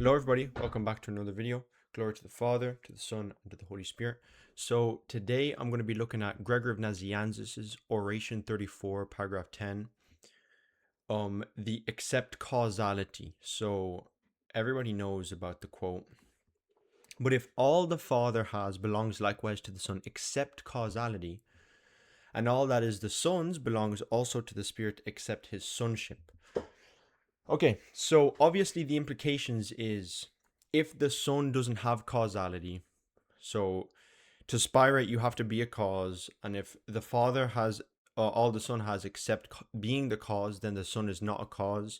Hello everybody, welcome back to another video. Glory to the Father, to the Son, and to the Holy Spirit. So today I'm going to be looking at Gregory of Nazianzus' Oration 34, paragraph 10. The except causality. So everybody knows about the quote. But if all the Father has belongs likewise to the Son except causality, and all that is the Son's belongs also to the Spirit except his sonship. Okay, so obviously the implications is if the Son doesn't have causality, so to spirate you have to be a cause, and if the Father has all the Son has except being the cause, then the Son is not a cause.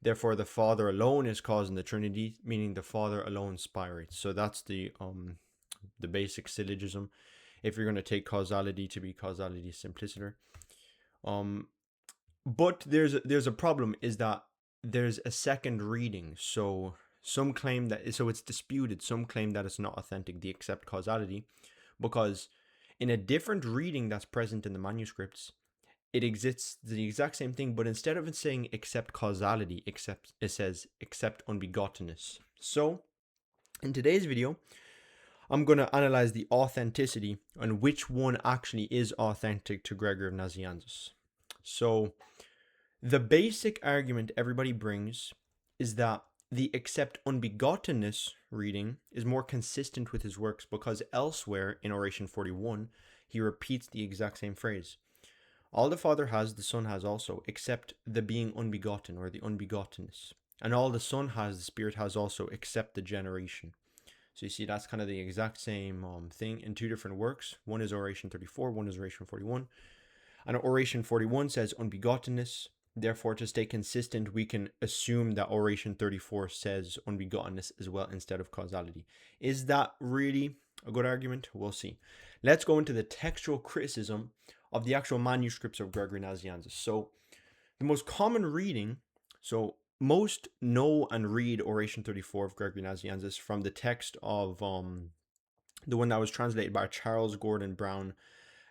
Therefore, the Father alone is cause in the Trinity, meaning the Father alone spirates. So that's the basic syllogism. If you're going to take causality to be causality simpliciter, but there's a problem, is that there's a second reading. So some claim that it's disputed. Some claim that it's not authentic, the except causality, because in a different reading that's present in the manuscripts, it exists the exact same thing, but instead of it saying except causality, it says except unbegottenness. So in today's video, I'm going to analyze the authenticity and which one actually is authentic to Gregory of Nazianzus. So the basic argument everybody brings is that the except unbegottenness reading is more consistent with his works, because elsewhere in Oration 41, he repeats the exact same phrase. All the Father has, the Son has also, except the being unbegotten, or the unbegottenness. And all the Son has, the Spirit has also, except the generation. So you see, that's kind of the exact same thing in two different works. One is Oration 34, one is Oration 41. And Oration 41 says unbegottenness. Therefore, to stay consistent, we can assume that Oration 34 says unbegottenness as well instead of causality. Is that really a good argument? We'll see. Let's go into the textual criticism of the actual manuscripts of Gregory Nazianzus. So the most common reading, so most know and read Oration 34 of Gregory Nazianzus from the text of the one that was translated by Charles Gordon Brown,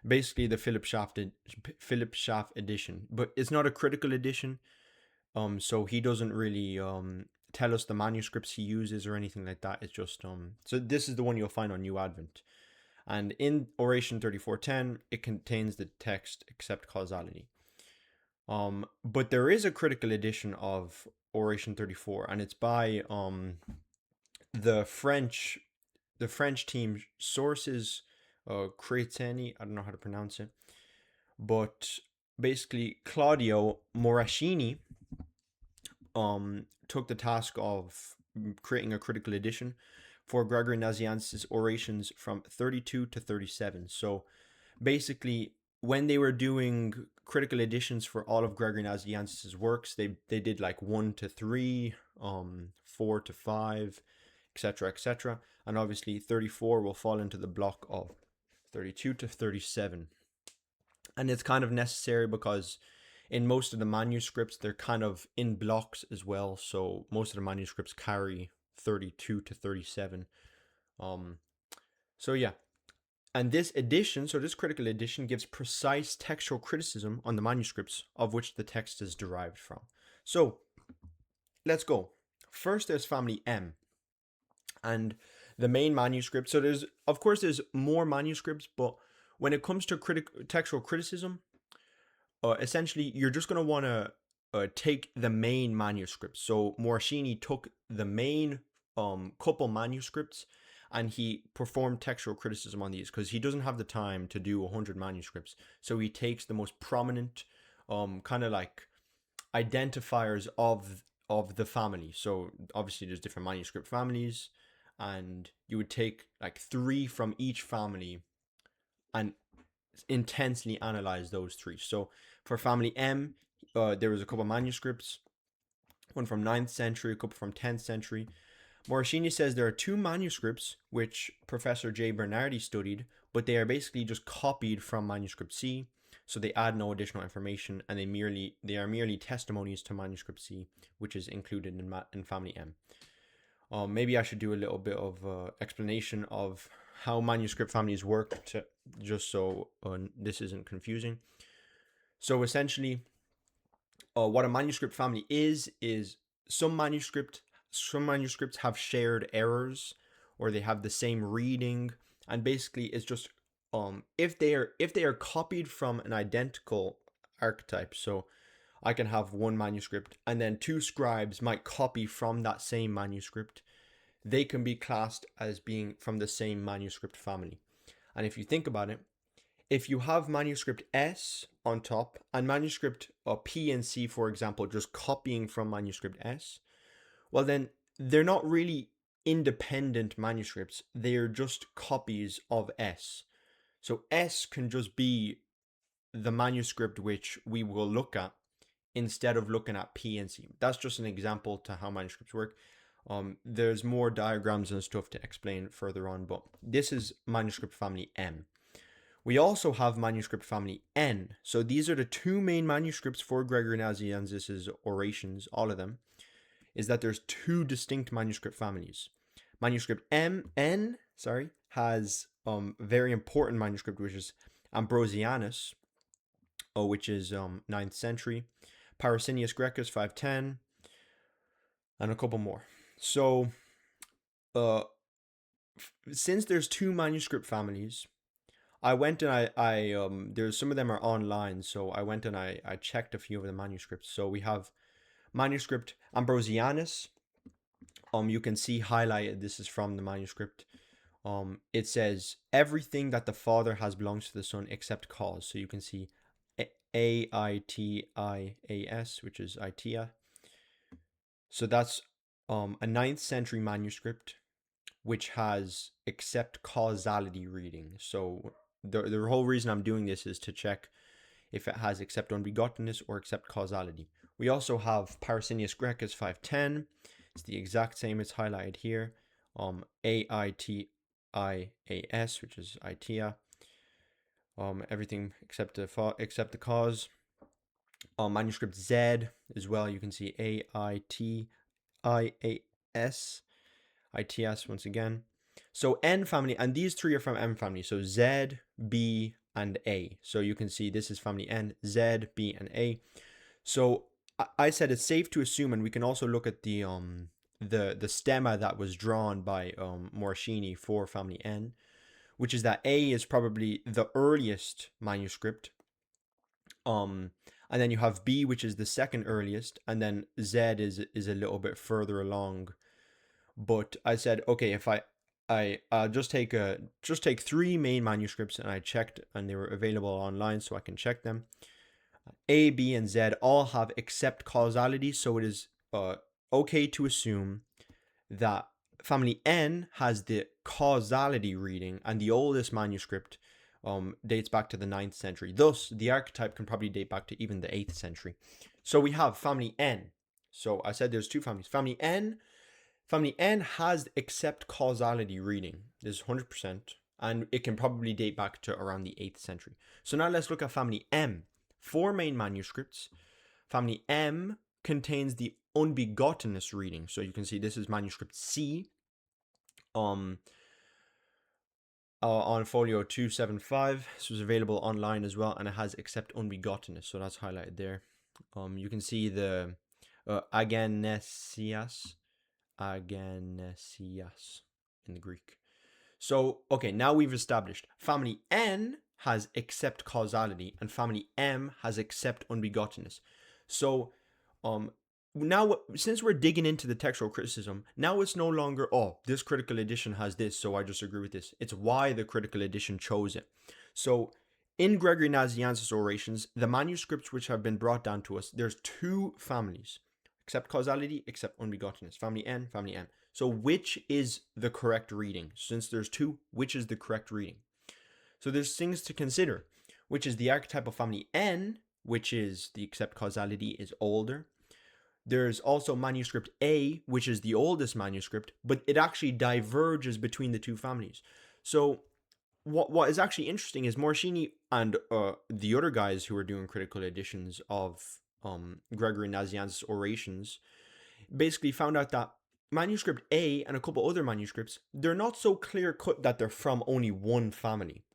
basically the Philip Schaff edition, but it's not a critical edition. So he doesn't really tell us the manuscripts he uses or anything like that. It's just so this is the one you'll find on New Advent. And in Oration 34:10, it contains the text except causality. But there is a critical edition of Oration 34, and it's by the French team Sources Cretani, I don't know how to pronounce it, but basically Claudio Moracchini took the task of creating a critical edition for Gregory Nazianzus' orations from 32 to 37. So basically, when they were doing critical editions for all of Gregory Nazianzus' works, they did like 1 to 3, 4 to 5, etc., etc. And obviously 34 will fall into the block of 32 to 37. And it's kind of necessary because in most of the manuscripts, they're kind of in blocks as well. So most of the manuscripts carry 32 to 37. So yeah. And this edition, so this critical edition, gives precise textual criticism on the manuscripts of which the text is derived from. So let's go. First, there's family M. And the main manuscript, so there's more manuscripts, but when it comes to textual criticism, essentially you're just going to want to take the main manuscript. So Moracchini took the main couple manuscripts and he performed textual criticism on these because he doesn't have the time to do 100 manuscripts. So he takes the most prominent kind of like identifiers of the family. So obviously there's different manuscript families, and you would take like 3 from each family and intensely analyze those 3. So for family M, there was a couple of manuscripts, one from 9th century, a couple from 10th century. Moracchini says there are 2 manuscripts which Professor J. Bernardi studied, but they are basically just copied from manuscript C, so they add no additional information, and they are merely testimonies to manuscript C, which is included in family M. Maybe I should do a little bit of explanation of how manuscript families work, just so this isn't confusing. So essentially, what a manuscript family is some manuscript manuscripts have shared errors, or they have the same reading, and basically it's just if they are copied from an identical archetype. So I can have one manuscript and then two scribes might copy from that same manuscript. They can be classed as being from the same manuscript family. And if you think about it, if you have manuscript S on top and manuscript P and C, for example, just copying from manuscript S, well then they're not really independent manuscripts. They're just copies of S. So S can just be the manuscript which we will look at instead of looking at P and C. That's just an example to how manuscripts work. There's more diagrams and stuff to explain further on, but this is manuscript family M. We also have manuscript family N. So these are the two main manuscripts for Gregory Nazianzus' orations, all of them, is that there's two distinct manuscript families. Manuscript N has a very important manuscript, which is Ambrosianus, which is 9th century, Paracelsus Grecus 510, and a couple more. So since there's two manuscript families, I went and I there's some of them are online, so I went and I checked a few of the manuscripts. So we have manuscript Ambrosianus. You can see highlighted, this is from the manuscript. It says everything that the Father has belongs to the Son except cause. So you can see Aitias, which is Aitia. So that's a 9th century manuscript which has except causality reading. So the whole reason I'm doing this is to check if it has except unbegottenness or except causality. We also have Paracelsus Grecus 510. It's the exact same, it's highlighted here. Aitias, which is Aitia. Everything except the cause. Manuscript Z as well, you can see Its once again. So N family, and these three are from M family. So Z, B, and A. So you can see this is family N, Z, B, and A. So I said it's safe to assume, and we can also look at the stemma that was drawn by Morosini for family N, which is that A is probably the earliest manuscript. And then you have B, which is the second earliest, and then Z is a little bit further along. But I said, okay, if I'll just take three main manuscripts, and I checked, and they were available online, so I can check them. A, B, and Z all have except causality, so it is okay to assume that family N has the causality reading, and the oldest manuscript dates back to the 9th century. Thus, the archetype can probably date back to even the 8th century. So we have family N. So I said there's two families. Family N has except causality reading. This is 100%, and it can probably date back to around the 8th century. So now let's look at family M. Four main manuscripts. Family M contains the unbegottenness reading. So you can see this is manuscript C. On folio 275. This was available online as well, and it has except unbegottenness, so that's highlighted there. You can see the aganesias in the Greek. So okay, now we've established family N has except causality and family M has except unbegottenness. So now, since we're digging into the textual criticism, now it's no longer, oh, this critical edition has this, so I just agree with this. It's why the critical edition chose it. So in Gregory Nazianzus' orations, the manuscripts which have been brought down to us, there's two families, except causality, except unbegottenness, family N, family M. So which is the correct reading? Since there's two, which is the correct reading? So there's things to consider, which is the archetype of family N, which is the except causality is older. There's also manuscript A, which is the oldest manuscript, but it actually diverges between the two families. So what is actually interesting is Morosini and the other guys who are doing critical editions of Gregory Nazianzus' orations basically found out that manuscript A and a couple other manuscripts, they're not so clear cut that they're from only one family.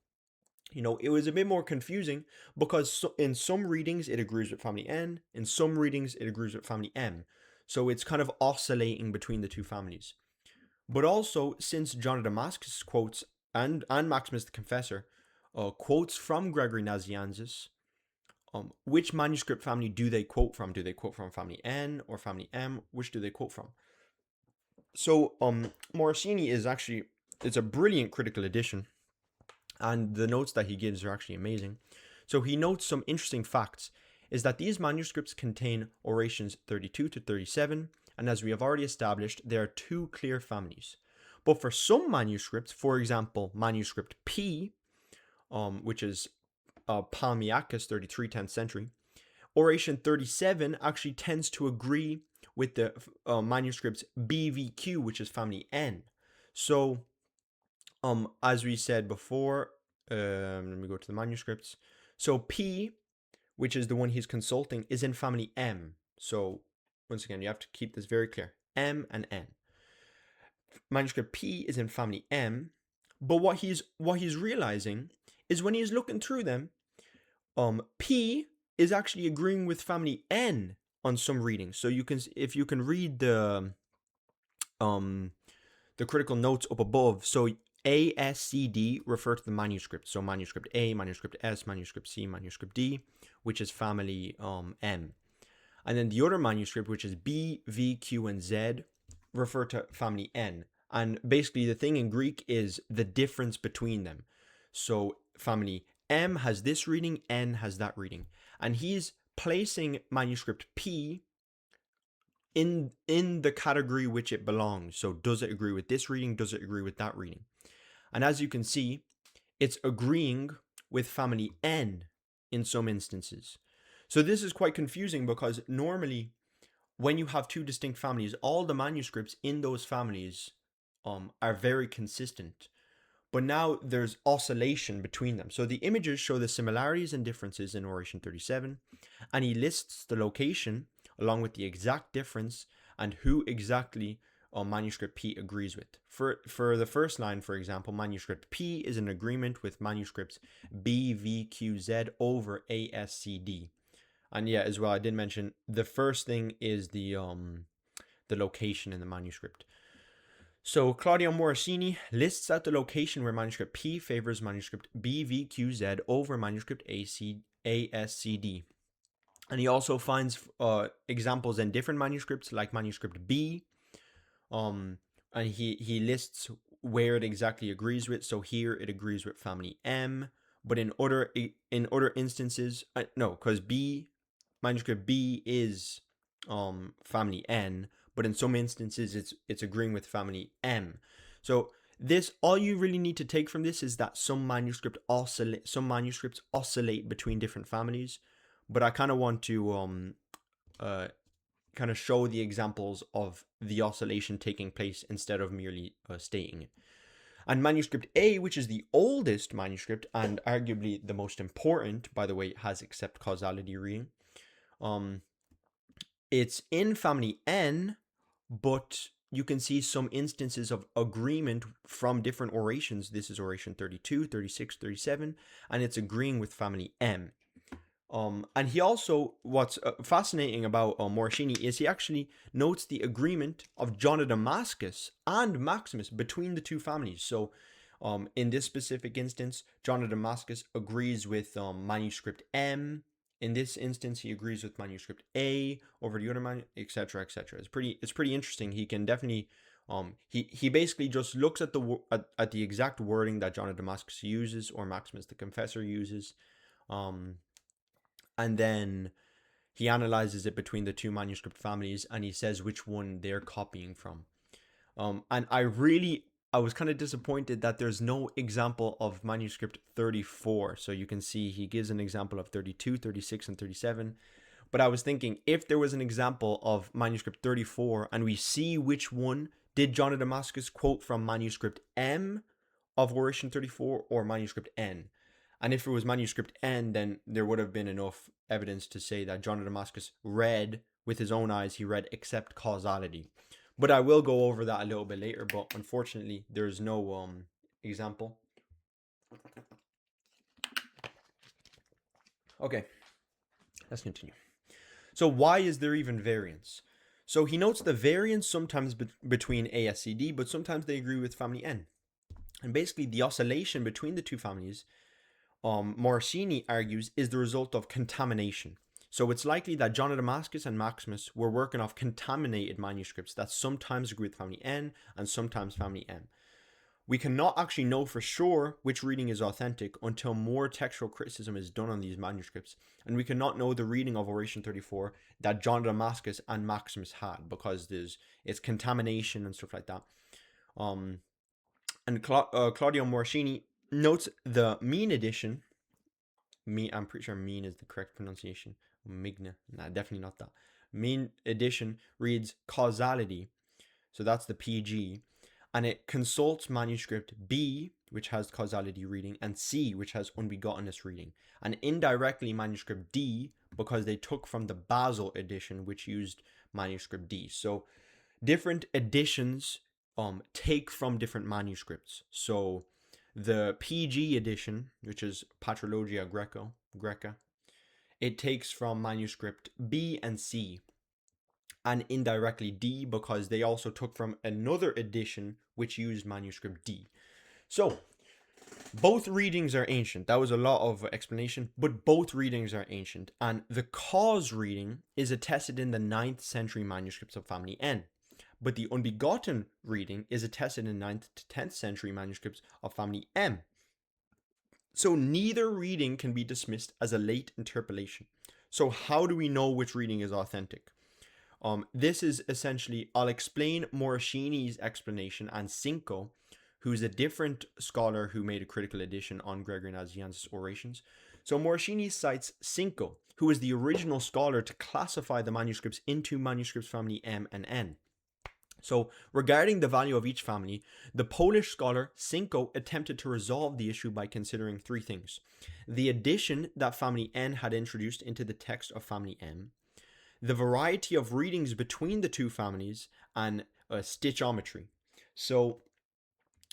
You know, it was a bit more confusing because in some readings it agrees with family N, in some readings it agrees with family M. So it's kind of oscillating between the two families. But also, since John of Damascus quotes, and Maximus the Confessor, quotes from Gregory Nazianzus, which manuscript family do they quote from? Do they quote from family N or family M? Which do they quote from? So Morosini is actually, it's a brilliant critical edition, and the notes that he gives are actually amazing. So he notes some interesting facts, is that these manuscripts contain orations 32 to 37, and as we have already established, there are two clear families. But for some manuscripts, for example, manuscript P, which is Palmiacus 33, 10th century, oration 37 actually tends to agree with the manuscripts BVQ, which is family N. So, as we said before, let me go to the manuscripts. So P, which is the one he's consulting, is in family M. So once again, you have to keep this very clear. M and N. Manuscript P is in family M, but what he's realizing is when he's looking through them, P is actually agreeing with family N on some readings. So you can, if you can read the critical notes up above. So A, S, C, D refer to the manuscript. So manuscript A, manuscript S, manuscript C, manuscript D, which is family M. And then the other manuscript, which is B, V, Q, and Z, refer to family N. And basically the thing in Greek is the difference between them. So family M has this reading, N has that reading. And he's placing manuscript P in the category which it belongs. So does it agree with this reading? Does it agree with that reading? And as you can see, it's agreeing with family N in some instances. So this is quite confusing because normally when you have two distinct families, all the manuscripts in those families are very consistent. But now there's oscillation between them. So the images show the similarities and differences in Oration 37, and he lists the location along with the exact difference and who exactly manuscript P agrees with. For the first line, for example, manuscript P is in agreement with manuscripts B, V, Q, Z over A, S, C, D. And yeah, as well, I did mention the first thing is the location in the manuscript. So Claudio Morosini lists out the location where manuscript P favors manuscript B, V, Q, Z over manuscript A, S, C, D. And he also finds examples in different manuscripts, like manuscript B, and he lists where it exactly agrees with. So here it agrees with family M, but in other instances, no, because manuscript B is family N, but in some instances it's agreeing with family M. So this, all you really need to take from this is that some manuscripts oscillate between different families, but I kind of want to kind of show the examples of the oscillation taking place instead of merely stating it. And manuscript A, which is the oldest manuscript and arguably the most important, by the way, it has except causality reading. It's in family N, but you can see some instances of agreement from different orations. This is oration 32, 36, 37, and it's agreeing with family M. And he also, what's fascinating about Morosini is he actually notes the agreement of John of Damascus and Maximus between the two families. So in this specific instance, John of Damascus agrees with manuscript M. In this instance, he agrees with manuscript A over the other manuscript, etc., etc. It's pretty interesting. He can definitely he basically just looks at the exact wording that John of Damascus uses or Maximus the Confessor uses, and then he analyzes it between the two manuscript families and he says which one they're copying from. And I was kind of disappointed that there's no example of manuscript 34. So you can see he gives an example of 32, 36, and 37. But I was thinking if there was an example of manuscript 34 and we see which one did John of Damascus quote from manuscript M of Oration 34 or manuscript N. And if it was manuscript N, then there would have been enough evidence to say that John of Damascus read with his own eyes, he read except causality. But I will go over that a little bit later, but unfortunately there's no example. Okay, let's continue. So why is there even variance? So he notes the variance sometimes between ASCD, but sometimes they agree with family N. And basically, the oscillation between the two families, Morosini argues, is the result of contamination. So it's likely that John of Damascus and Maximus were working off contaminated manuscripts that sometimes agree with family N and sometimes family M. We cannot actually know for sure which reading is authentic until more textual criticism is done on these manuscripts, and we cannot know the reading of Oration 34 that John of Damascus and Maximus had, because it's contamination and stuff like that. And Claudio Morosini notes the mean edition. I'm pretty sure mean is the correct pronunciation. Migna, nah, definitely not that. Mean edition reads Causality, so that's the PG, and it consults manuscript B, which has causality reading, and C, which has unbegottenness reading, and indirectly manuscript D, because they took from the Basel edition, which used manuscript D. So different editions take from different manuscripts. So the PG edition, which is Patrologia Greca, it takes from manuscript B and C, and indirectly D, because they also took from another edition which used manuscript D. So both readings are ancient. That was a lot of explanation, but both readings are ancient, and the cause reading is attested in the 9th century manuscripts of family N, but the unbegotten reading is attested in 9th to 10th century manuscripts of family M. So neither reading can be dismissed as a late interpolation. So how do we know which reading is authentic? This is essentially, I'll explain Morosini's explanation and Cinco, who's a different scholar who made a critical edition on Gregory of Nazianzus' orations. So Morosini cites Cinco, who is the original scholar to classify the manuscripts into manuscripts family M and N. So regarding the value of each family, the Polish scholar Cinco attempted to resolve the issue by considering three things: the addition that family N had introduced into the text of family M, the variety of readings between the two families, and stitchometry. So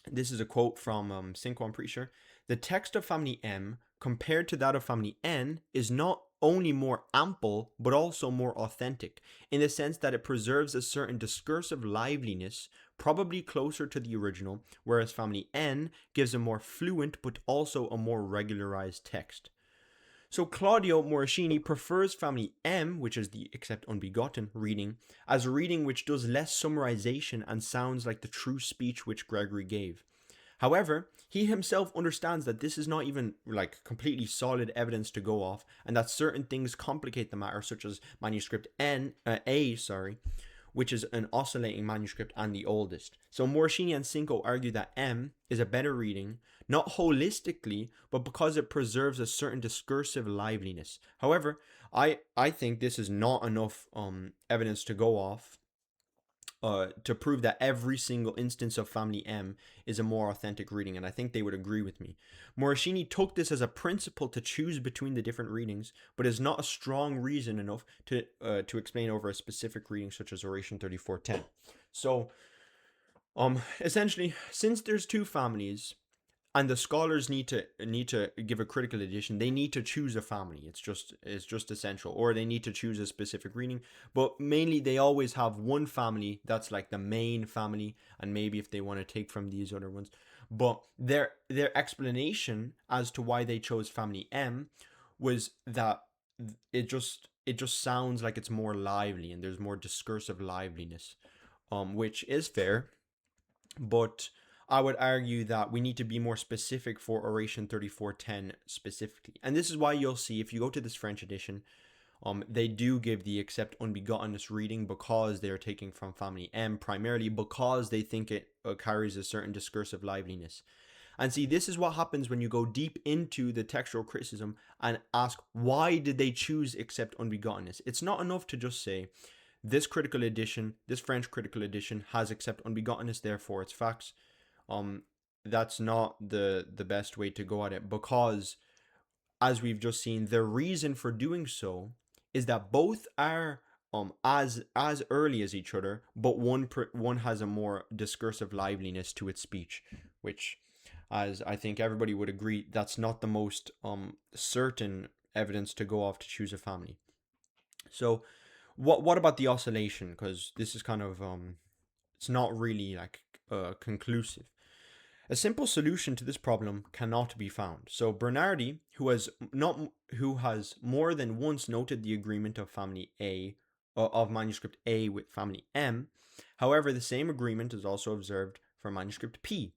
this is a quote from Cinco, I'm pretty sure. The text of family M compared to that of family N is not only more ample but also more authentic, in the sense that it preserves a certain discursive liveliness, probably closer to the original, whereas family N gives a more fluent but also a more regularized text. So Claudio Morosini prefers family M, which is the except unbegotten reading, as a reading which does less summarization and sounds like the true speech which Gregory gave. However, he himself understands that this is not even like completely solid evidence to go off, and that certain things complicate the matter, such as manuscript A, which is an oscillating manuscript and the oldest. So Morosini and Cinco argue that M is a better reading, not holistically, but because it preserves a certain discursive liveliness. However, I think this is not enough evidence to go off to prove that every single instance of family M is a more authentic reading, and I think they would agree with me. Morosini took this as a principle to choose between the different readings, but is not a strong reason enough to explain over a specific reading such as Oration 34:10. So, essentially, since there's two families, and the scholars need to give a critical edition, they need to choose a family. It's just essential, or they need to choose a specific reading, but mainly they always have one family that's like the main family, and maybe if they want to take from these other ones. But their explanation as to why they chose family M was that it just sounds like it's more lively and there's more discursive liveliness, which is fair, but I would argue that we need to be more specific for Oration 34:10 specifically. And this is why you'll see, if you go to this French edition, they do give the except unbegottenness reading, because they are taking from family M, primarily because they think it carries a certain discursive liveliness. And see, this is what happens when you go deep into the textual criticism and ask, why did they choose except unbegottenness? It's not enough to just say, this critical edition, this French critical edition has except unbegottenness, therefore it's facts. That's not the best way to go at it, because as we've just seen, the reason for doing so is that both are as early as each other, but one has a more discursive liveliness to its speech, which, as I think everybody would agree, that's not the most certain evidence to go off to choose a family. So what about the oscillation? Because this is kind of it's not really like conclusive. A simple solution to this problem cannot be found. So Bernardi, who has more than once noted the agreement of family A of manuscript A with family M, however, the same agreement is also observed for manuscript P.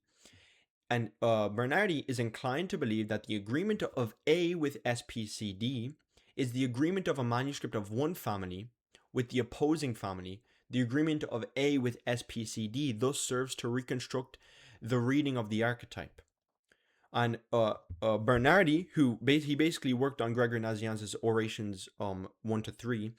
And Bernardi is inclined to believe that the agreement of A with SPCD is the agreement of a manuscript of one family with the opposing family. The agreement of A with SPCD thus serves to reconstruct the reading of the archetype. And Bernardi, he basically worked on Gregory Nazianzus' Orations 1 to 3,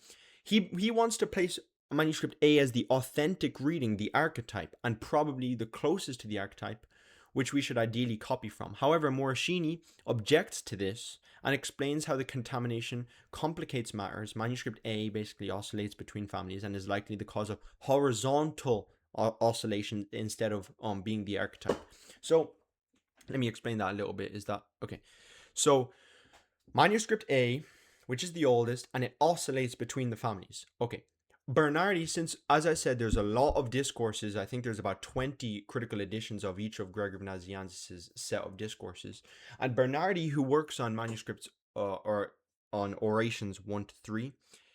he wants to place manuscript A as the authentic reading, the archetype, and probably the closest to the archetype, which we should ideally copy from. However, Morosini objects to this and explains how the contamination complicates matters. Manuscript A basically oscillates between families and is likely the cause of horizontal oscillation instead of being the archetype. So let me explain that a little bit. Is that okay? So manuscript A, which is the oldest, and it oscillates between the families. Okay. Bernardi, since, as I said, there's a lot of discourses, I think there's about 20 critical editions of each of Gregory of Nazianzus' set of discourses, and Bernardi, who works on manuscripts or on Orations 1 to 3,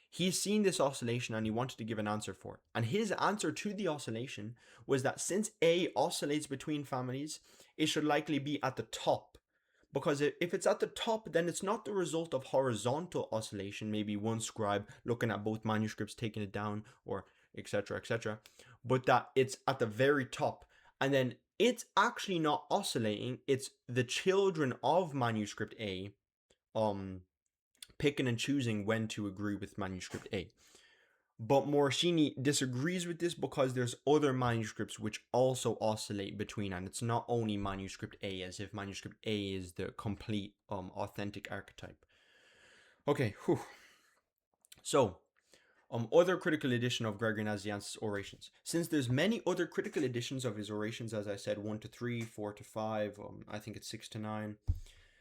he's seen this oscillation and he wanted to give an answer for it. And his answer to the oscillation was that since A oscillates between families, it should likely be at the top. Because if it's at the top, then it's not the result of horizontal oscillation, maybe one scribe looking at both manuscripts, taking it down, or etc., etc., but that it's at the very top. And then it's actually not oscillating, it's the children of manuscript A picking and choosing when to agree with manuscript A. But Morosini disagrees with this because there's other manuscripts which also oscillate between, and it's not only manuscript A, as if manuscript A is the complete authentic archetype. Okay, whew. So, other critical edition of Gregory Nazianzus' Orations. Since there's many other critical editions of his Orations, as I said, 1 to 3, 4 to 5, I think it's 6 to 9,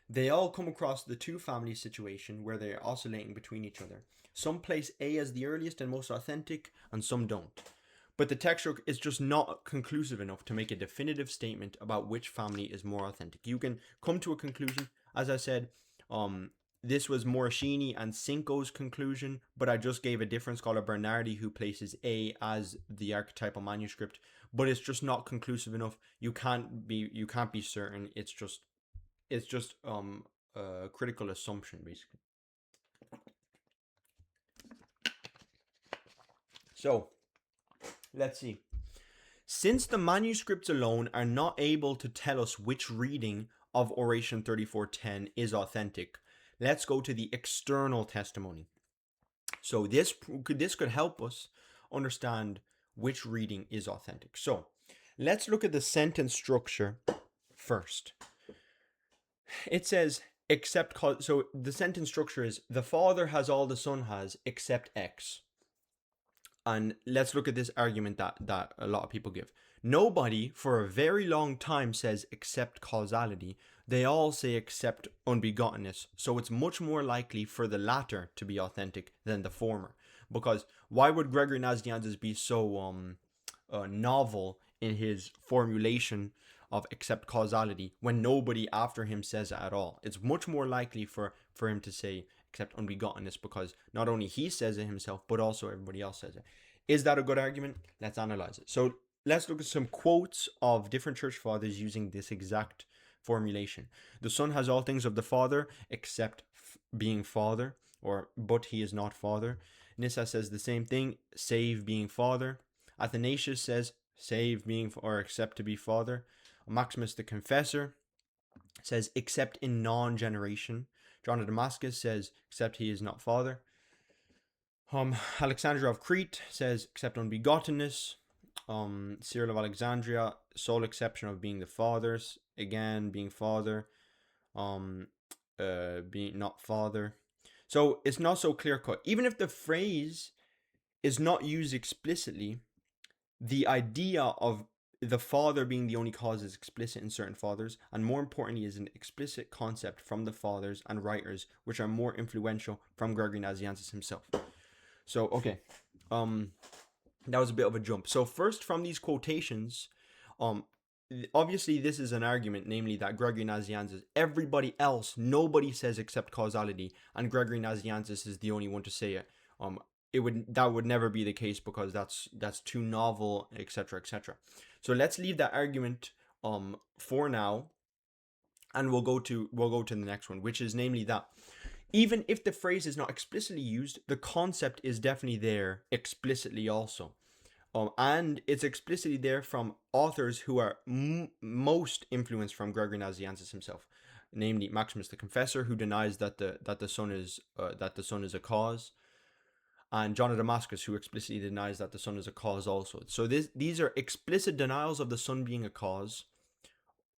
they all come across the two family situation where they're oscillating between each other. Some place A as the earliest and most authentic, and some don't. But the texture is just not conclusive enough to make a definitive statement about which family is more authentic. You can come to a conclusion. As I said, this was Morosini and Cinco's conclusion, but I just gave a different scholar, Bernardi, who places A as the archetypal manuscript. But it's just not conclusive enough. You can't be certain. It's just a critical assumption, basically. So, let's see. Since the manuscripts alone are not able to tell us which reading of Oration 3410 is authentic, let's go to the external testimony. So this could help us understand which reading is authentic. So, let's look at the sentence structure first. It says, except, so the sentence structure is, the Father has all the Son has except X. And let's look at this argument that a lot of people give. Nobody for a very long time says except causality. They all say except unbegottenness. So it's much more likely for the latter to be authentic than the former. Because why would Gregory Nazianzus be so novel in his formulation of except causality when nobody after him says it at all? It's much more likely for him to say except unbegottenness, because not only he says it himself, but also everybody else says it. Is that a good argument? Let's analyze it. So let's look at some quotes of different church fathers using this exact formulation. The Son has all things of the Father except being Father, but he is not Father. Nyssa says the same thing, save being Father. Athanasius says save being or except to be Father. Maximus the Confessor says except in non-generation. John of Damascus says except he is not Father. Alexander of Crete says except unbegottenness. Cyril of Alexandria, sole exception of being the fathers, again being Father, being not Father. So it's not so clear cut. Even if the phrase is not used explicitly, the idea of the Father being the only cause is explicit in certain fathers, and more importantly is an explicit concept from the fathers and writers which are more influential from Gregory Nazianzus himself. So okay, that was a bit of a jump. So first, from these quotations, um, obviously this is an argument, namely that Gregory Nazianzus, everybody else, nobody says except causality, and Gregory Nazianzus is the only one to say it. That would never be the case because that's too novel, etc., etc. So let's leave that argument for now, and we'll go to the next one, which is namely that even if the phrase is not explicitly used, the concept is definitely there explicitly also. And it's explicitly there from authors who are most influenced from Gregory Nazianzus himself, namely Maximus the Confessor, who denies that the sun is a cause, and John of Damascus, who explicitly denies that the sun is a cause also. So these are explicit denials of the sun being a cause,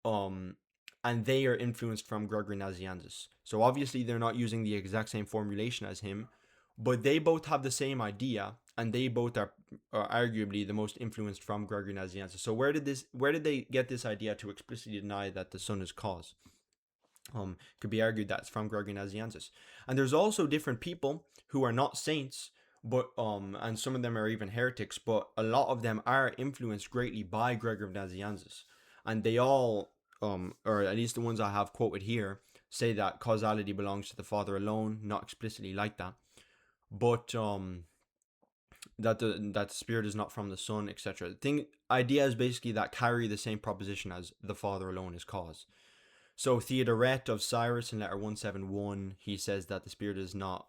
um, and they are influenced from Gregory Nazianzus. So obviously they're not using the exact same formulation as him, but they both have the same idea, and they both are arguably the most influenced from Gregory Nazianzus. So where did they get this idea to explicitly deny that the sun is cause? Could be argued that's from Gregory Nazianzus. And there's also different people who are not saints, but and some of them are even heretics, but a lot of them are influenced greatly by Gregory of Nazianzus, and they all, or at least the ones I have quoted here, say that causality belongs to the Father alone, not explicitly like that, but that the Spirit is not from the Son, etc. The ideas basically that carry the same proposition as the Father alone is cause. So Theodoret of Cyrus in letter 171, he says that the Spirit is not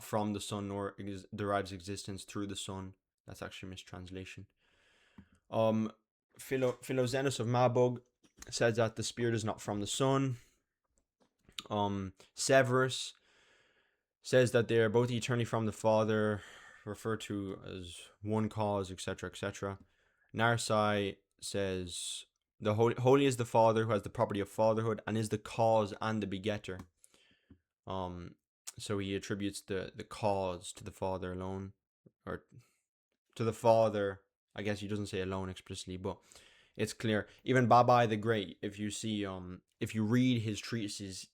from the Son, nor derives existence through the Son. That's actually a mistranslation. Philoxenus of Marburg says that the Spirit is not from the Son. Severus says that they are both eternally from the Father, referred to as one cause, etc., etc. Narsai says the holy is the Father, who has the property of fatherhood and is the cause and the begetter. So he attributes the cause to the Father alone, or to the Father. I guess he doesn't say alone explicitly, but it's clear. Even Babai the Great, if you read his treatises,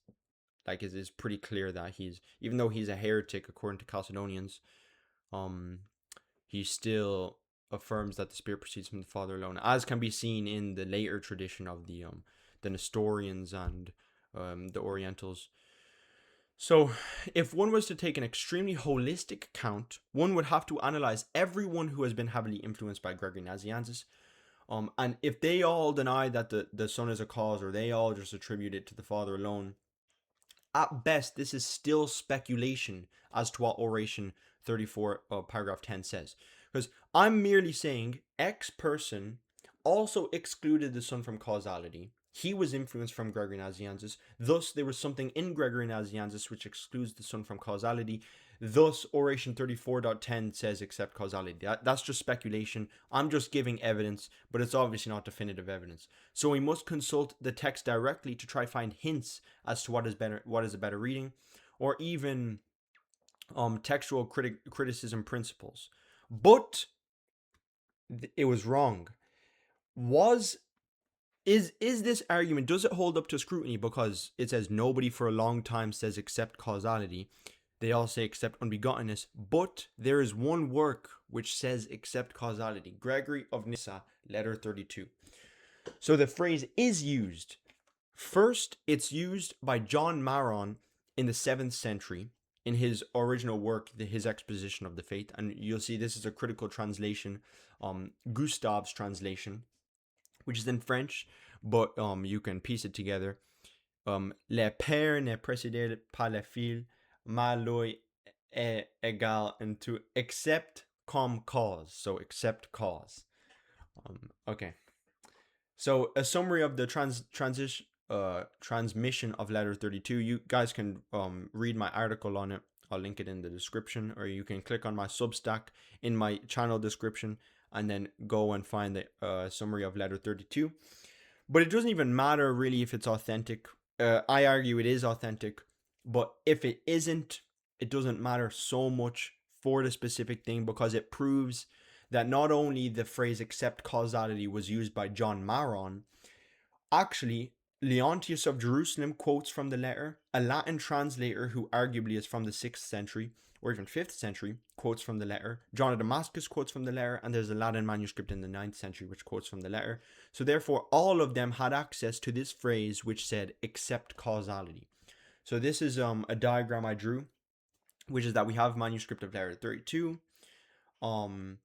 like it is pretty clear that even though he's a heretic according to Chalcedonians, he still affirms that the Spirit proceeds from the Father alone, as can be seen in the later tradition of the Nestorians and the Orientals. So, if one was to take an extremely holistic account, one would have to analyze everyone who has been heavily influenced by Gregory Nazianzus. And if they all deny that the Son is a cause, or they all just attribute it to the Father alone, at best, this is still speculation as to what Oration 34, paragraph 10 says. Because I'm merely saying X person also excluded the Son from causality. He was influenced from Gregory Nazianzus. Thus, there was something in Gregory Nazianzus which excludes the Son from causality. Thus, Oration 34.10 says except causality. That's just speculation. I'm just giving evidence, but it's obviously not definitive evidence. So we must consult the text directly to try find hints as to what is a better reading, or even textual criticism principles. But it was wrong. Is this argument, does it hold up to scrutiny? Because it says nobody for a long time says except causality. They all say except unbegottenness, but there is one work which says except causality. Gregory of Nyssa, letter 32. So the phrase is used. First, it's used by John Maron in the 7th century in his original work, his Exposition of the Faith. And you'll see this is a critical translation, Gustave's translation, which is in French, but you can piece it together. Le père n'est précédé par le fils, mais est égal into except comme cause. So except cause. Okay. So a summary of the transmission of letter 32. You guys can read my article on it. I'll link it in the description, or you can click on my Substack in my channel description and then go and find the summary of letter 32. But it doesn't even matter really if it's authentic. I argue it is authentic, but if it isn't, it doesn't matter so much for the specific thing, because it proves that not only the phrase except causality was used by John Maron, actually Leontius of Jerusalem quotes from the letter. A Latin translator who arguably is from the 6th century or even 5th century quotes from the letter. John of Damascus quotes from the letter, and there's a Latin manuscript in the 9th century which quotes from the letter. So therefore all of them had access to this phrase which said except causality. So this is a diagram I drew, which is that we have manuscript of letter 32. One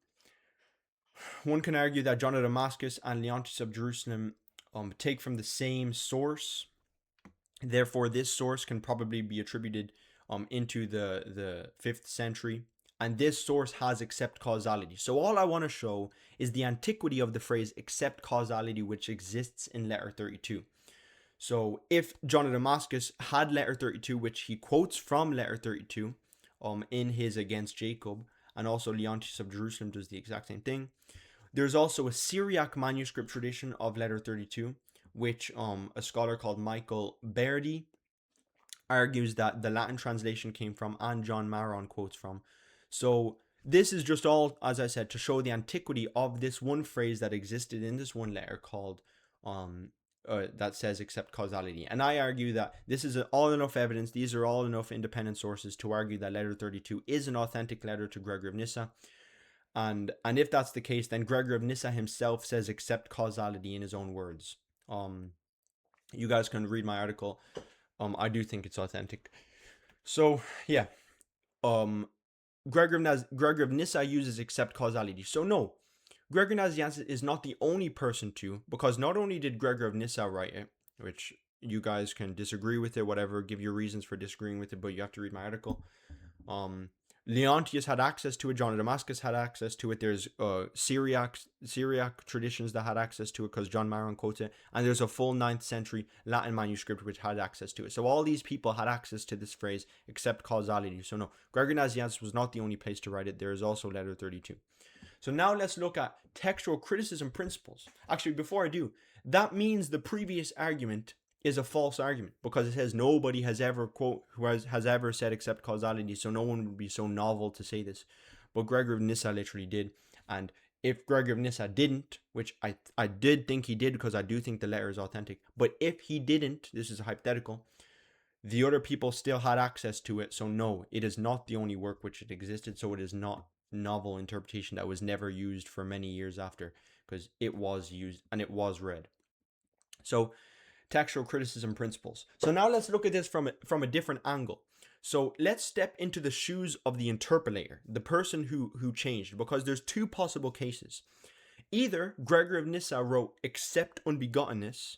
can argue that John of Damascus and Leontius of Jerusalem take from the same source. Therefore, this source can probably be attributed into the 5th century. And this source has except causality. So all I want to show is the antiquity of the phrase except causality, which exists in letter 32. So if John of Damascus had letter 32, which he quotes from letter 32 in his Against Jacob, and also Leontius of Jerusalem does the exact same thing. There's also a Syriac manuscript tradition of letter 32, which a scholar called Michael Berdy argues that the Latin translation came from and John Maron quotes from. So this is just all, as I said, to show the antiquity of this one phrase that existed in this one letter called that says except causality. And I argue that this is all enough evidence, these are all enough independent sources to argue that letter 32 is an authentic letter to Gregory of Nyssa. And if that's the case, then Gregory of Nyssa himself says except causality in his own words. You guys can read my article. I do think it's authentic. So yeah, Gregory of Nyssa uses except causality. So no, Gregory of Nazianzus is not the only person to, because not only did Gregory of Nyssa write it, which you guys can disagree with it, whatever, give your reasons for disagreeing with it, but you have to read my article. Leontius had access to it. John of Damascus had access to it. There's Syriac traditions that had access to it because John Maron quotes it. And there's a full 9th century Latin manuscript which had access to it. So all these people had access to this phrase except causality. So no, Gregory Nazianzus was not the only place to write it. There is also letter 32. So now let's look at textual criticism principles. Actually, before I do, that means the previous argument is a false argument because it says nobody has ever has ever said except causality, so no one would be so novel to say this. But Gregory of Nyssa literally did. And if Gregory of Nyssa didn't, which I did think he did because I do think the letter is authentic, but if he didn't, this is a hypothetical, the other people still had access to it. So no, it is not the only work which it existed, so it is not novel interpretation that was never used for many years after, because it was used and it was read. So textual criticism principles. So now let's look at this from a different angle. So let's step into the shoes of the interpolator, the person who changed, because there's two possible cases. Either Gregory of Nyssa wrote except unbegottenness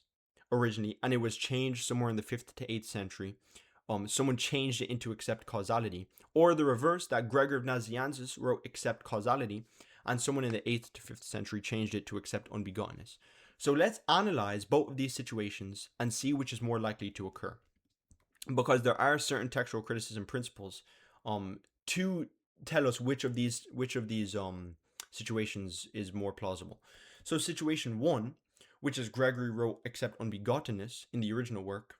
originally, and it was changed somewhere in the 5th to 8th century. Someone changed it into except causality, or the reverse, that Gregory of Nazianzus wrote except causality, and someone in the 8th to 5th century changed it to except unbegottenness. So let's analyze both of these situations and see which is more likely to occur, because there are certain textual criticism principles to tell us which of these situations is more plausible. So situation 1, which is Gregory wrote except unbegottenness in the original work,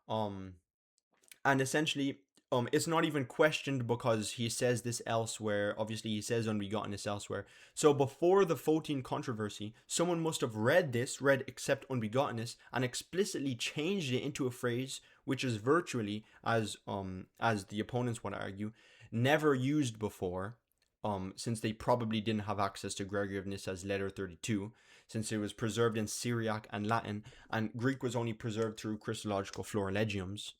and essentially it's not even questioned because he says this elsewhere. Obviously he says unbegottenness elsewhere. So before the Photian controversy, someone must have read except unbegottenness and explicitly changed it into a phrase which is virtually, as the opponents want to argue, never used before, since they probably didn't have access to Gregory of Nyssa's letter 32, since it was preserved in Syriac and Latin, and Greek was only preserved through Christological florilegiums.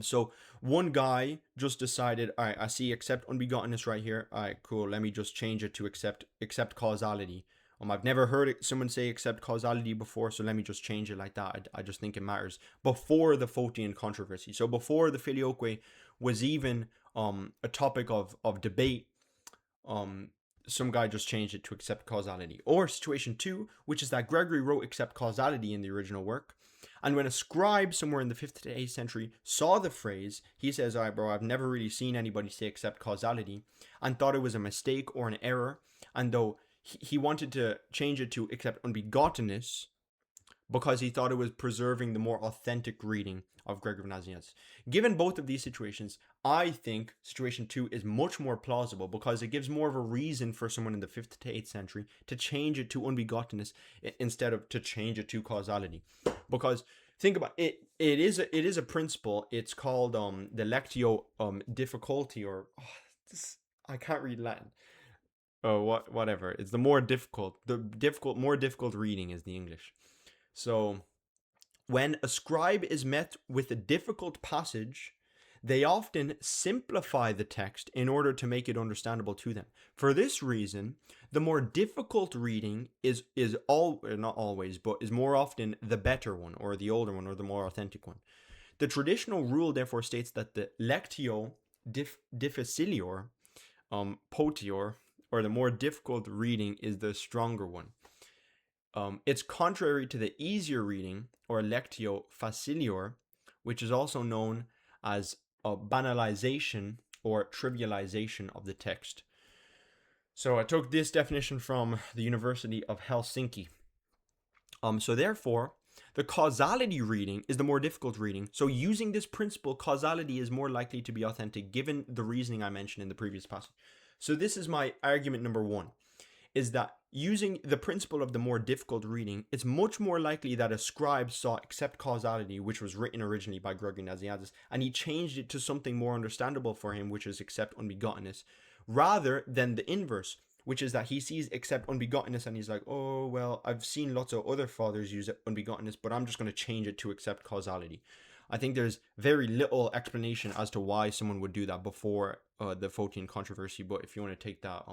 So one guy just decided, all right, I see except unbegottenness right here. All right, cool. Let me just change it to except causality. I've never heard someone say except causality before, so let me just change it like that. I just think it matters. Before the Photian controversy, so before the Filioque was even a topic of debate, some guy just changed it to except causality. Or situation 2, which is that Gregory wrote except causality in the original work, and when a scribe somewhere in the 5th to 8th century saw the phrase, he says, all right, bro, I've never really seen anybody say except causality, and thought it was a mistake or an error. And though he wanted to change it to except unbegottenness, because he thought it was preserving the more authentic reading of Gregory of Nazianzus. Given both of these situations, I think situation 2 is much more plausible because it gives more of a reason for someone in the 5th to 8th century to change it to unbegottenness instead of to change it to causality. Because think about it, it is a principle. It's called the lectio difficulty, or I can't read Latin. Whatever. It's the more difficult. More difficult reading is the English. So when a scribe is met with a difficult passage, they often simplify the text in order to make it understandable to them. For this reason, the more difficult reading is not always, but is more often the better one, or the older one, or the more authentic one. The traditional rule therefore states that the lectio difficilior, potior, or the more difficult reading is the stronger one. It's contrary to the easier reading, or lectio facilior, which is also known as a banalization or trivialization of the text. So I took this definition from the University of Helsinki. So therefore, the causality reading is the more difficult reading. So using this principle, causality is more likely to be authentic given the reasoning I mentioned in the previous passage. So this is my argument number 1, is that using the principle of the more difficult reading, it's much more likely that a scribe saw except causality, which was written originally by Gregory of Nazianzus, and he changed it to something more understandable for him, which is except unbegottenness, rather than the inverse, which is that he sees except unbegottenness and he's like, oh, well, I've seen lots of other fathers use unbegottenness, but I'm just going to change it to except causality. I think there's very little explanation as to why someone would do that before the Photian controversy, but if you want to take that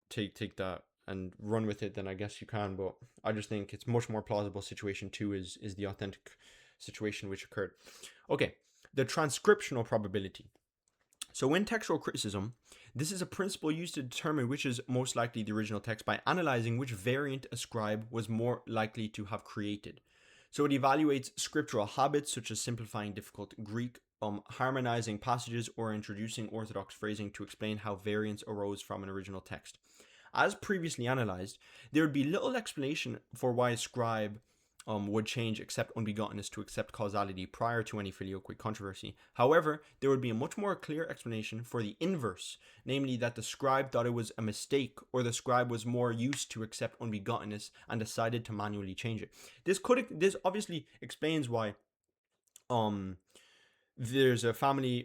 take that and run with it, then I guess you can. But I just think it's much more plausible situation 2 is the authentic situation which occurred. Okay, the transcriptional probability. So in textual criticism, this is a principle used to determine which is most likely the original text by analyzing which variant a scribe was more likely to have created. So it evaluates scriptural habits such as simplifying difficult Greek, harmonizing passages, or introducing orthodox phrasing to explain how variance arose from an original text. As previously analyzed, there would be little explanation for why a scribe would change except unbegottenness to except causality prior to any Filioque controversy. However, there would be a much more clear explanation for the inverse, namely that the scribe thought it was a mistake, or the scribe was more used to accept unbegottenness and decided to manually change it. This obviously explains why there's a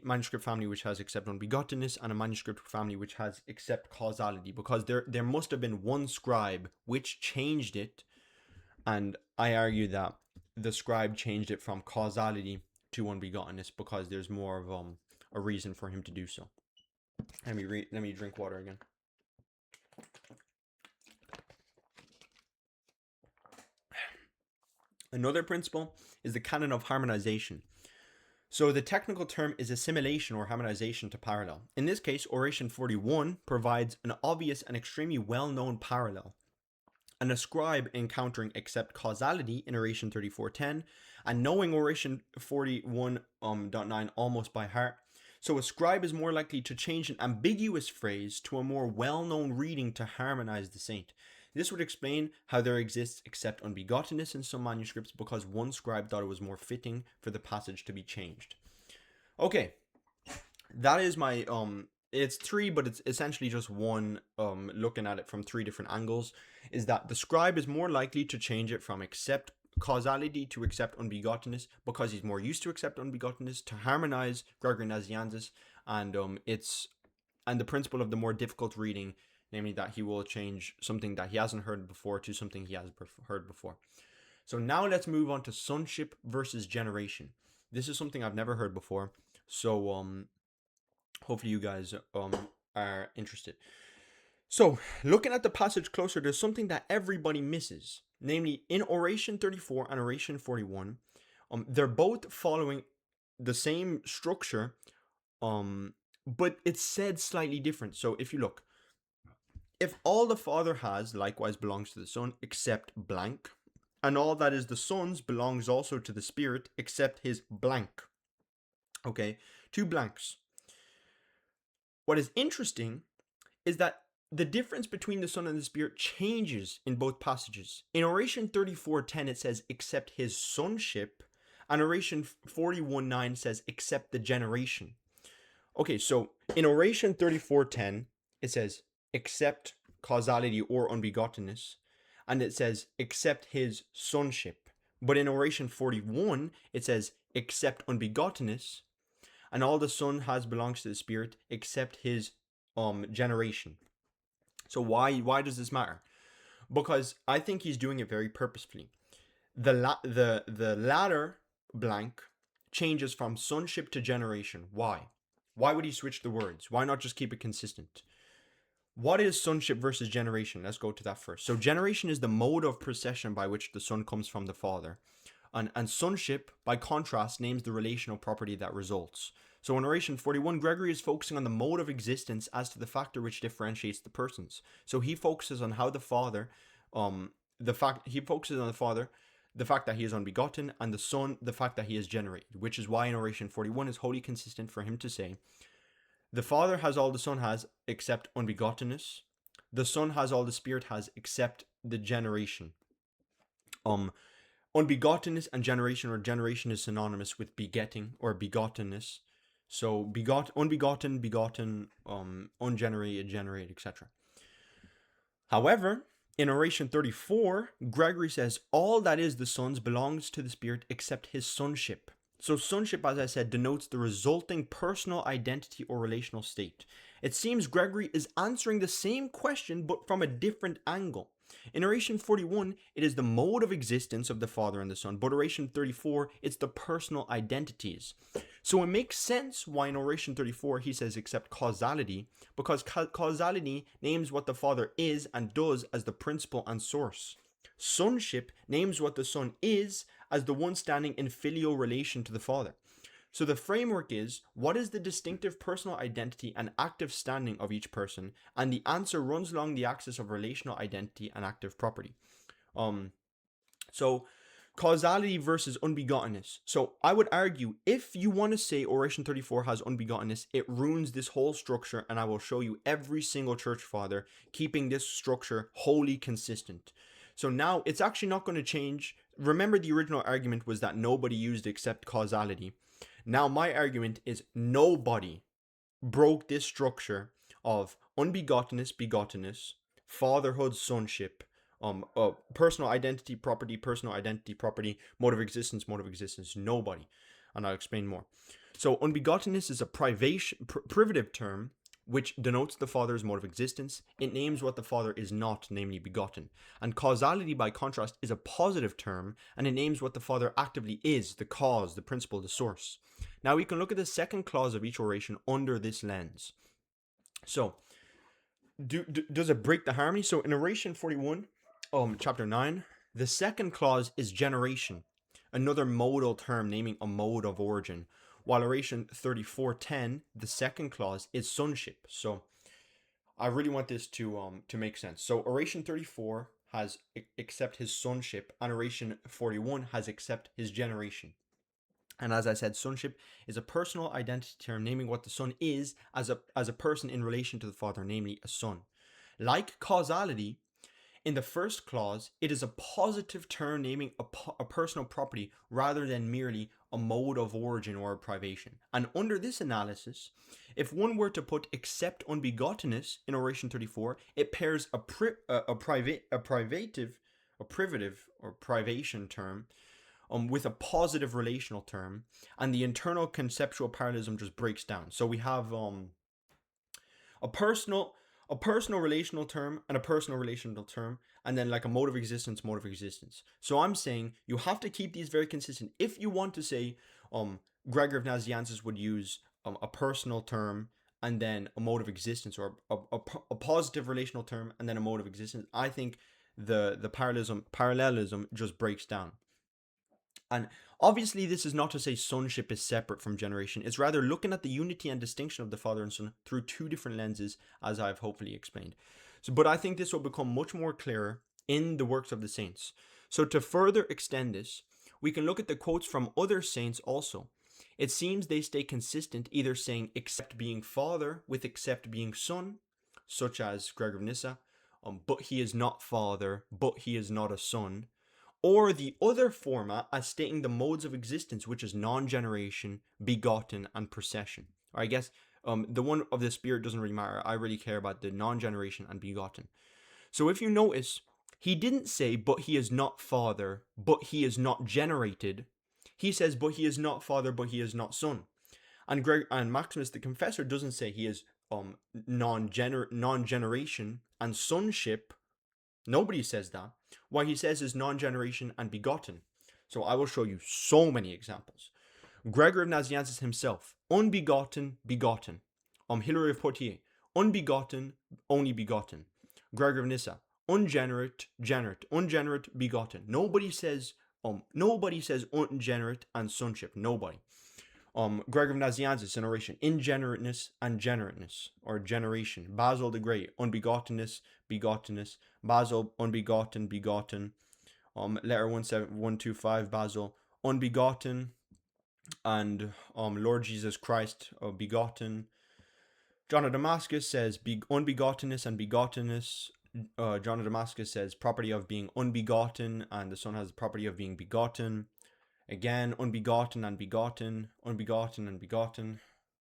manuscript family which has except unbegottenness, and a manuscript family which has except causality, because there must have been one scribe which changed it, and I argue that the scribe changed it from causality to unbegottenness because there's more of a reason for him to do so. Let me drink water again. Another principle is the canon of harmonization. So the technical term is assimilation or harmonization to parallel. In this case, Oration 41 provides an obvious and extremely well-known parallel. And a scribe encountering except causality in Oration 34:10 and knowing Oration 41.9 almost by heart. So a scribe is more likely to change an ambiguous phrase to a more well-known reading to harmonize the saint. This would explain how there exists except unbegottenness in some manuscripts because one scribe thought it was more fitting for the passage to be changed. Okay, that is my it's 3, but it's essentially just one looking at it from 3 different angles, is that the scribe is more likely to change it from except causality to accept unbegottenness because he's more used to accept unbegottenness to harmonize Gregory Nazianzus, and the principle of the more difficult reading, namely that he will change something that he hasn't heard before to something he has heard before. So now let's move on to sonship versus generation. This is something I've never heard before, so hopefully you guys are interested. So looking at the passage closer, there's something that everybody misses, namely in Oration 34 and Oration 41, they're both following the same structure, but it's said slightly different. So if you look, if all the Father has likewise belongs to the Son except blank, and all that is the Son's belongs also to the Spirit except his blank. Okay, 2 blanks. What is interesting is that the difference between the Son and the Spirit changes in both passages. In Oration 34:10 it says, except his sonship, and Oration 41:9 says, except the generation. Okay, so in Oration 34:10 it says, except causality or unbegottenness, and it says, except his sonship. But in Oration 41 it says, except unbegottenness, and all the Son has belongs to the Spirit, except his generation. So why does this matter? Because I think he's doing it very purposefully. The latter blank changes from sonship to generation. Why? Why would he switch the words? Why not just keep it consistent? What is sonship versus generation? Let's go to that first. So generation is the mode of procession by which the Son comes from the Father. And sonship, by contrast, names the relational property that results. So in Oration 41, Gregory is focusing on the mode of existence as to the factor which differentiates the persons. So he focuses on how the Father, the fact that he is unbegotten, and the Son, the fact that he is generated, which is why in Oration 41 is wholly consistent for him to say, the Father has all the Son has except unbegottenness. The Son has all the Spirit has except the generation. Unbegottenness and generation, or generation is synonymous with begetting or begottenness. So unbegotten, begotten, ungenerated, generated, etc. However, in Oration 34, Gregory says all that is the Son's belongs to the Spirit except his sonship. So sonship, as I said, denotes the resulting personal identity or relational state. It seems Gregory is answering the same question but from a different angle. In Oration 41, it is the mode of existence of the Father and the Son, but Oration 34, it's the personal identities. So it makes sense why in Oration 34 he says except causality, because causality names what the Father is and does as the principle and source. Sonship names what the Son is as the one standing in filial relation to the Father. So the framework is, what is the distinctive personal identity and active standing of each person? And the answer runs along the axis of relational identity and active property. So causality versus unbegottenness. So I would argue, if you want to say Oration 34 has unbegottenness, it ruins this whole structure, and I will show you every single church father keeping this structure wholly consistent. So now it's actually not going to change. Remember, the original argument was that nobody used except causality. Now my argument is nobody broke this structure of unbegottenness, begottenness, fatherhood, sonship, personal identity, property, mode of existence, nobody. And I'll explain more. So unbegottenness is a privative term which denotes the Father's mode of existence. It names what the Father is not, namely begotten. And causality, by contrast, is a positive term, and it names what the Father actively is, the cause, the principle, the source. Now we can look at the second clause of each oration under this lens. So, does it break the harmony? So in Oration 41, chapter 9, the second clause is generation, another modal term naming a mode of origin. While Oration 34:10, the second clause is sonship. So I really want this to make sense. So Oration 34 has except his sonship, and Oration 41 has except his generation. And as I said, sonship is a personal identity term naming what the Son is as a person in relation to the Father, namely a son. Like causality, in the first clause, it is a positive term naming a personal property rather than merely a mode of origin or a privation. And under this analysis, if one were to put except unbegottenness in Oration 34, it pairs a privative or privation term with a positive relational term, and the internal conceptual parallelism just breaks down. So we have a personal relational term and a personal relational term, and then like a mode of existence. So I'm saying you have to keep these very consistent. If you want to say Gregory of Nazianzus would use a personal term and then a mode of existence, or a positive relational term and then a mode of existence, I think the parallelism just breaks down. And obviously this is not to say sonship is separate from generation. It's rather looking at the unity and distinction of the Father and Son through two different lenses, as I've hopefully explained. But I think this will become much more clearer in the works of the saints. So to further extend this, we can look at the quotes from other saints also. It seems they stay consistent, either saying except being Father with except being Son, such as Gregory of Nyssa, but he is not father, but he is not a son, or the other format as stating the modes of existence, which is non-generation, begotten, and procession. Or I guess the one of the Spirit doesn't really matter. I really care about the non-generation and begotten. So if you notice, he didn't say, but he is not father, but he is not generated. He says, but he is not father, but he is not son. And Maximus the Confessor doesn't say he is non-generation and sonship. Nobody says that. What he says is non-generation and begotten. So I will show you so many examples. Gregory of Nazianzus himself, unbegotten, begotten. Hilary of Poitiers, unbegotten, only begotten. Gregory of Nyssa, ungenerate, generate, ungenerate, begotten. Nobody says ungenerate and sonship. Nobody. Gregory of Nazianzus in Oration, ingenerateness and generateness, or generation. Basil the Great, unbegottenness, begottenness. Basil, unbegotten, begotten. Letter 17125, Basil, unbegotten, and Lord Jesus Christ, begotten. John of Damascus says unbegottenness and begottenness. John of Damascus says property of being unbegotten, and the Son has the property of being begotten. Again, unbegotten and begotten, unbegotten and begotten.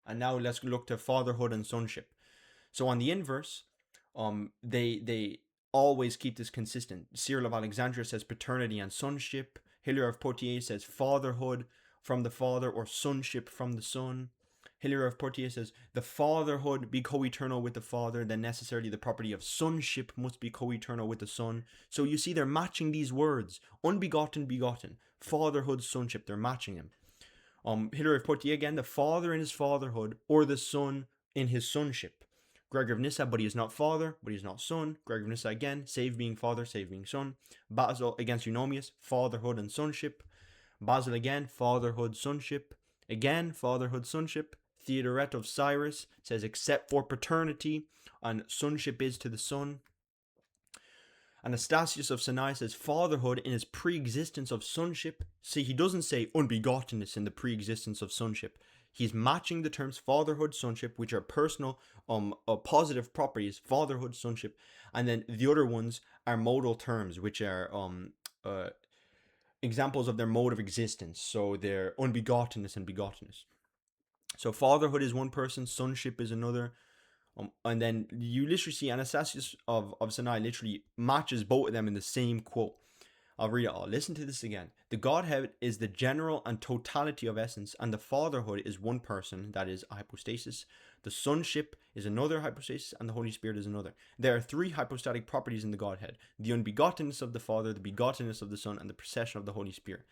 And now let's look to fatherhood and sonship. So on the inverse, they always keep this consistent. Cyril of Alexandria says paternity and sonship. Hilary of Poitiers says fatherhood from the father, or sonship from the son. Hilary of Poitiers says the fatherhood be co-eternal with the father, then necessarily the property of sonship must be co-eternal with the son. So you see they're matching these words, unbegotten, begotten, fatherhood, sonship, they're matching them. Hilary of Poitiers again, the father in his fatherhood, or the son in his sonship. Gregory of Nyssa, but he is not father, but he is not son. Gregory of Nyssa again, save being father, save being son. Basil against Eunomius, fatherhood and sonship. Basil again, fatherhood, sonship. Again, fatherhood, sonship. Theodoret of Cyrus says, except for paternity, and sonship is to the son. Anastasius of Sinai says fatherhood in his pre-existence of sonship. See, he doesn't say unbegottenness in the pre-existence of sonship. He's matching the terms fatherhood, sonship, which are personal, positive properties, fatherhood, sonship, and then the other ones are modal terms, which are examples of their mode of existence. So they're unbegottenness and begottenness. So fatherhood is one person, sonship is another. And then you literally see Anastasius of Sinai literally matches both of them in the same quote. I'll read it all. Listen to this again. The Godhead is the general and totality of essence, and the fatherhood is one person, that is a hypostasis. The sonship is another hypostasis, and the Holy Spirit is another. There are three hypostatic properties in the Godhead: the unbegottenness of the Father, the begottenness of the Son, and the procession of the Holy Spirit.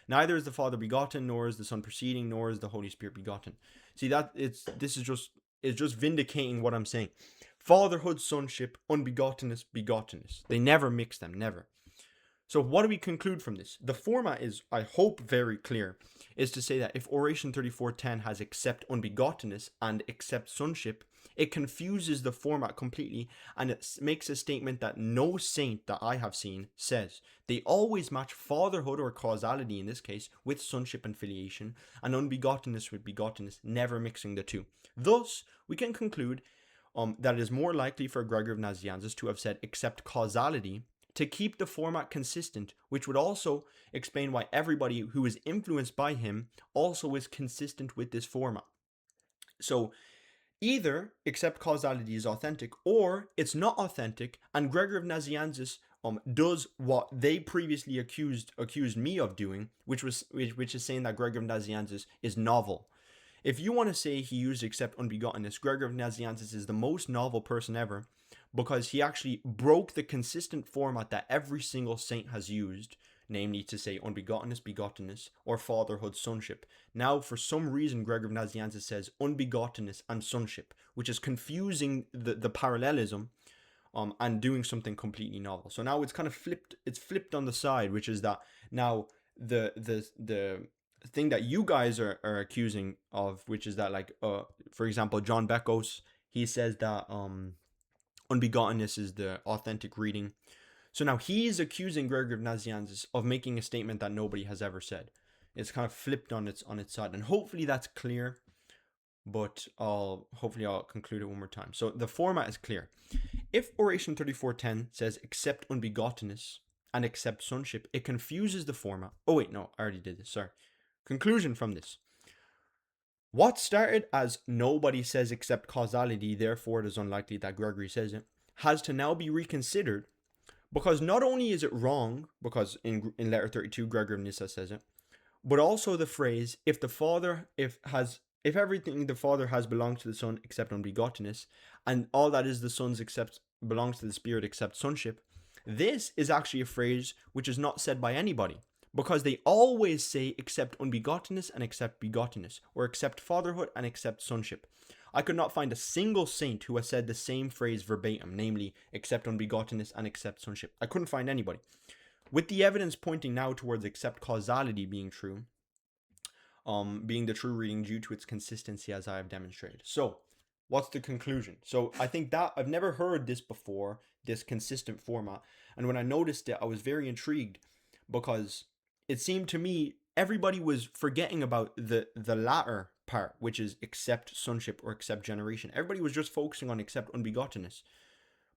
Neither is the Father begotten, nor is the Son proceeding, nor is the Holy Spirit begotten. See, that it's just vindicating what I'm saying. Fatherhood, sonship, unbegottenness, begottenness. They never mix them, never. So what do we conclude from this? The format is, I hope, very clear, is to say that if Oration 34:10 has except unbegottenness and except sonship, it confuses the format completely, and it makes a statement that no saint that I have seen says. They always match fatherhood, or causality in this case, with sonship and filiation, and unbegottenness with begottenness, never mixing the two. Thus, we can conclude that it is more likely for Gregory of Nazianzus to have said except causality, to keep the format consistent, which would also explain why everybody who is influenced by him also is consistent with this format. So either except causality is authentic, or it's not authentic, and Gregory of Nazianzus does what they previously accused me of doing, which is saying that Gregory of Nazianzus is novel. If you want to say he used except unbegottenness, Gregory of Nazianzus is the most novel person ever, because he actually broke the consistent format that every single saint has used, namely to say unbegottenness, begottenness, or fatherhood, sonship. Now, for some reason, Gregory of Nazianzus says unbegottenness and sonship, which is confusing the parallelism and doing something completely novel. So now it's kind of flipped on the side, which is that now the thing that you guys are accusing of, which is that, like, for example, John Beckos, he says that unbegottenness is the authentic reading. So now he's accusing Gregory of Nazianzus of making a statement that nobody has ever said. It's kind of flipped on its side, and hopefully that's clear. but hopefully I'll conclude it one more time. So the format is clear. If Oration 34:10 says accept unbegottenness and accept sonship, it confuses the format. Oh wait, no, I already did this. Sorry. Conclusion from this. What started as nobody says except causality, therefore it is unlikely that Gregory says it, has to now be reconsidered, because not only is it wrong, because in letter 32 Gregory of Nyssa says it, but also the phrase if everything the Father has belongs to the Son except unbegottenness, and all that is the Son's except belongs to the Spirit except sonship. This is actually a phrase which is not said by anybody, because they always say except unbegottenness and except begottenness, or except fatherhood and except sonship. I could not find a single saint who has said the same phrase verbatim, namely except unbegottenness and except sonship. I couldn't find anybody. With the evidence pointing now towards except causality being true, being the true reading due to its consistency, as I have demonstrated. So, what's the conclusion? So, I think that I've never heard this before, this consistent format, and when I noticed it, I was very intrigued, because it seemed to me everybody was forgetting about the latter part, which is accept sonship or accept generation. Everybody was just focusing on accept unbegottenness.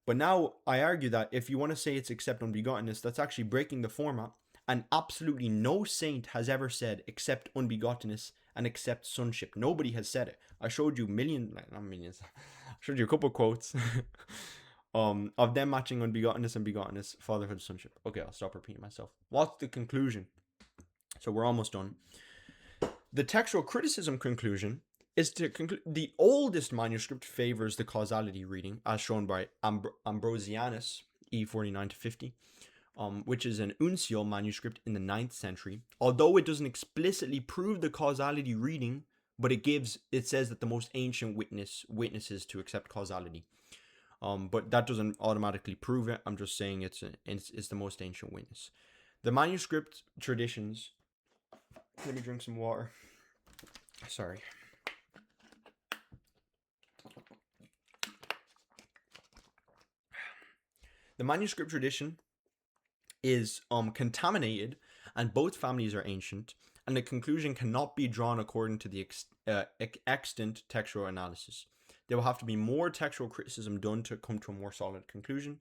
But now I argue that if you want to say it's accept unbegottenness, that's actually breaking the format, and absolutely no saint has ever said accept unbegottenness and accept sonship. Nobody has said it. I showed you not millions, I showed you a couple of quotes of them matching unbegottenness and begottenness, fatherhood, sonship. Okay, I'll stop repeating myself. What's the conclusion? So we're almost done. The textual criticism conclusion is to conclude the oldest manuscript favors the causality reading, as shown by Ambrosianus, E49 to 50, which is an uncial manuscript in the 9th century. Although it doesn't explicitly prove the causality reading, but it says that the most ancient witnesses to accept causality. But that doesn't automatically prove it. I'm just saying it's the most ancient witness. The manuscript traditions. Let me drink some water. Sorry. The manuscript tradition is contaminated, and both families are ancient, and the conclusion cannot be drawn according to the extant textual analysis. There will have to be more textual criticism done to come to a more solid conclusion.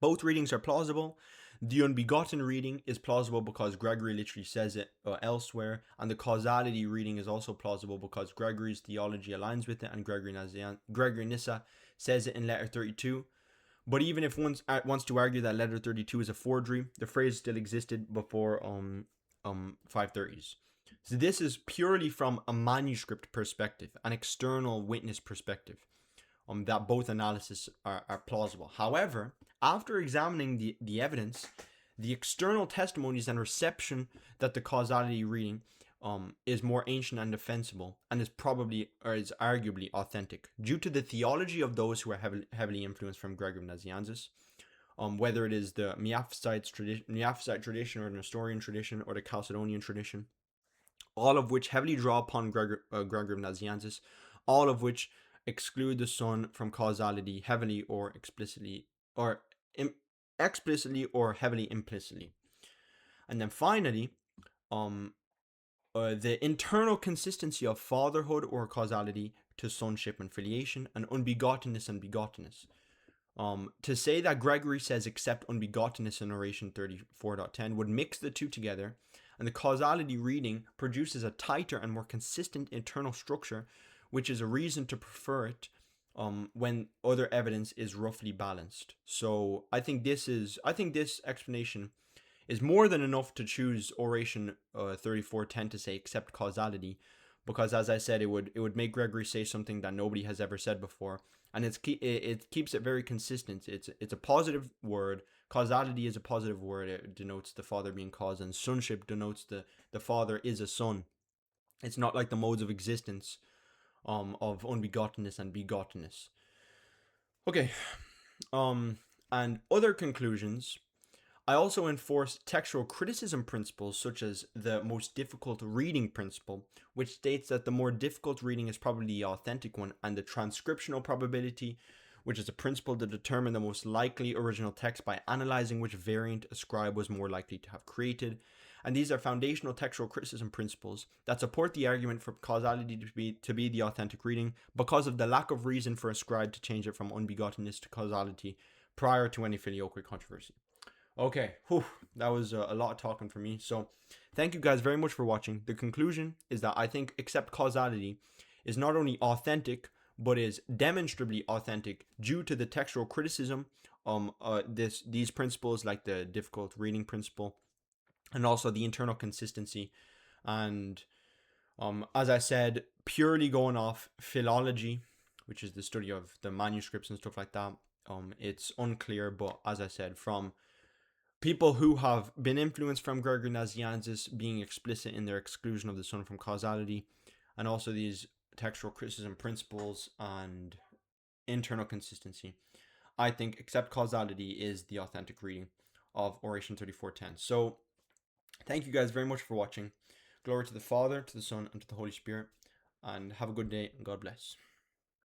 Both readings are plausible. The unbegotten reading is plausible because Gregory literally says it elsewhere, and the causality reading is also plausible because Gregory's theology aligns with it, and Gregory Nyssa says it in letter 32. But even if one wants to argue that letter 32 is a forgery, the phrase still existed before 530s. So this is purely from a manuscript perspective, an external witness perspective, that both analyses are plausible. However, after examining the evidence, the external testimonies and reception that the causality reading is more ancient and defensible, and is arguably authentic due to the theology of those who are heavily influenced from Gregory of Nazianzus, whether it is the Miaphysite tradition or the Nestorian tradition or the Chalcedonian tradition, all of which heavily draw upon Gregory of Nazianzus, all of which exclude the Son from causality heavily or explicitly, or explicitly or heavily implicitly. And then finally, the internal consistency of fatherhood or causality to sonship and filiation, and unbegottenness and begottenness. To say that Gregory says accept unbegottenness in Oration 34.10 would mix the two together, and the causality reading produces a tighter and more consistent internal structure, which is a reason to prefer it when other evidence is roughly balanced. So I think this explanation is more than enough to choose Oration 34:10 to say accept causality, because as I said, it would make Gregory say something that nobody has ever said before, and it keeps it very consistent. It's a positive word. Causality is a positive word. It denotes the Father being cause, and sonship denotes the Father is a Son. It's not like the modes of existence of unbegottenness and begottenness. Okay, and other conclusions. I also enforce textual criticism principles, such as the most difficult reading principle, which states that the more difficult reading is probably the authentic one, and the transcriptional probability, which is a principle to determine the most likely original text by analyzing which variant a scribe was more likely to have created. and these are foundational textual criticism principles that support the argument for causality to be the authentic reading because of the lack of reason for a scribe to change it from unbegottenness to causality prior to any Filioque controversy. Okay, that was a lot of talking for me. So thank you guys very much for watching. The conclusion is that I think accept causality is not only authentic, but is demonstrably authentic due to the textual criticism, these principles like the difficult reading principle, and also the internal consistency. And as I said, purely going off philology, which is the study of the manuscripts and stuff like that, it's unclear. But as I said, from people who have been influenced from Gregory Nazianzus being explicit in their exclusion of the Son from causality, and also these textual criticism principles and internal consistency, I think accept causality is the authentic reading of Oration 34:10. So thank you guys very much for watching. Glory to the Father, to the Son, and to the Holy Spirit, and have a good day, and God bless.